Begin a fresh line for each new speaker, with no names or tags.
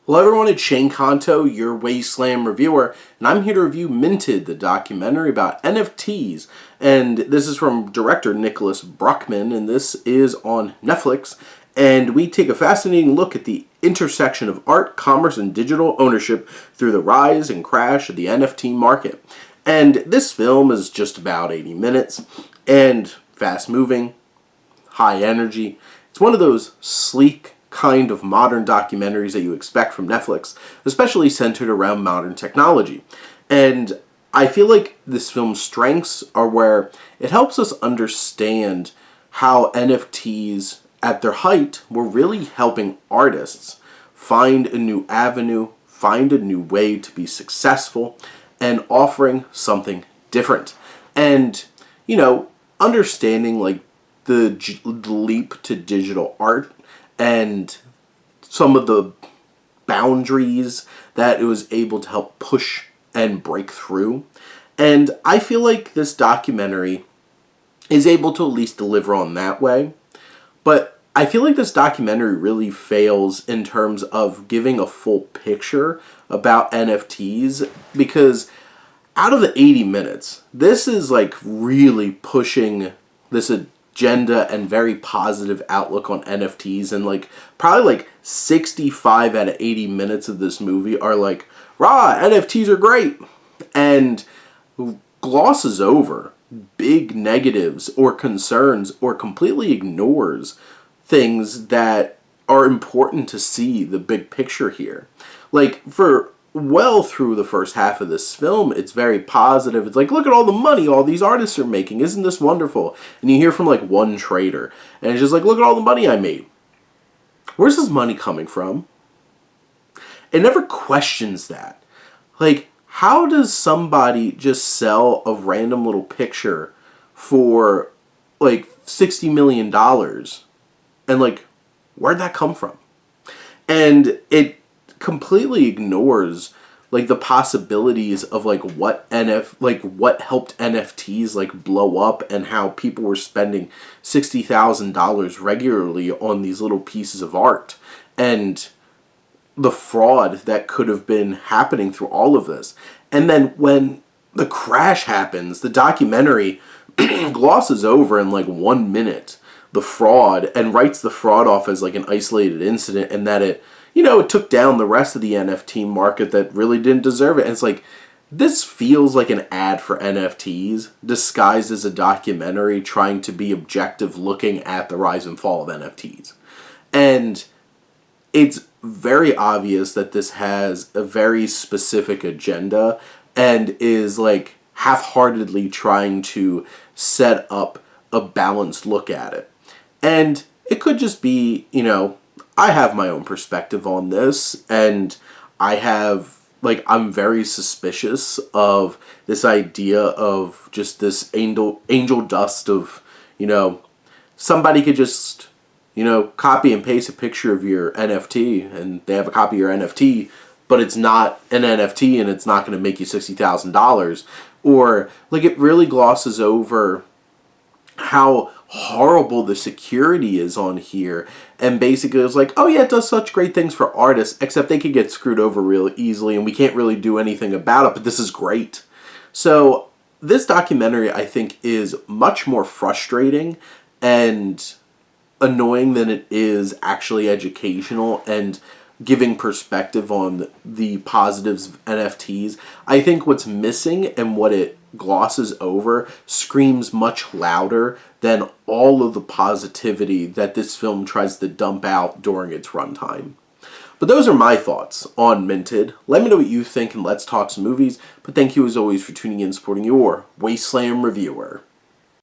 Hello everyone, it's Shane Kanto, your Wasteland reviewer, and I'm here to review Minted, the documentary about NFTs. And this is from director Nicholas Bruckman, and this is on Netflix. And we take a fascinating look at the intersection of art, commerce, and digital ownership through the rise and crash of the NFT market. And this film is just about 80 minutes, and fast-moving, high energy. It's one of those sleek, kind of modern documentaries that you expect from Netflix, especially centered around modern technology. And I feel like this film's strengths are where it helps us understand how NFTs at their height were really helping artists find a new avenue, find a new way to be successful, and offering something different. And, understanding like the leap to digital art and some of the boundaries that it was able to help push and break through. And I feel like this documentary is able to at least deliver on that way. But I feel like this documentary really fails in terms of giving a full picture about NFTs, because out of the 80 minutes, this is like really pushing this agenda and very positive outlook on NFTs, and like probably like 65 out of 80 minutes of this movie are like, rah, NFTs are great, and glosses over big negatives or concerns or completely ignores things that are important to see the big picture here. Like, for well through the first half of this film, it's very positive. It's like, look at all the money all these artists are making. Isn't this wonderful? And you hear from like one trader, and it's just like, look at all the money I made. Where's this money coming from? It never questions that. Like, how does somebody just sell a random little picture for like $60 million? And like, where'd that come from? And it completely ignores like the possibilities of like what helped NFTs like blow up, and how people were spending $60,000 regularly on these little pieces of art, and the fraud that could have been happening through all of this. And then when the crash happens, the documentary glosses over in like 1 minute the fraud and writes the fraud off as like an isolated incident, and that it took down the rest of the NFT market that really didn't deserve it. And it's like, this feels like an ad for NFTs disguised as a documentary trying to be objective, looking at the rise and fall of NFTs. And it's very obvious that this has a very specific agenda and is like half-heartedly trying to set up a balanced look at it. And it could just be, I have my own perspective on this, and I'm very suspicious of this idea of just this angel dust of, somebody could just, copy and paste a picture of your NFT, and they have a copy of your NFT, but it's not an NFT, and it's not going to make you $60,000. Or, like, it really glosses over how horrible the security is on here, and basically it's like, oh yeah, it does such great things for artists, except they could get screwed over real easily and we can't really do anything about it, but this is great. So this documentary, I think, is much more frustrating and annoying than it is actually educational and giving perspective on the positives of NFTs. I think what's missing and what it glosses over screams much louder than all of the positivity that this film tries to dump out during its runtime. But those are my thoughts on Minted. Let me know what you think, and let's talk some movies. But thank you as always for tuning in and supporting your Wasteland reviewer.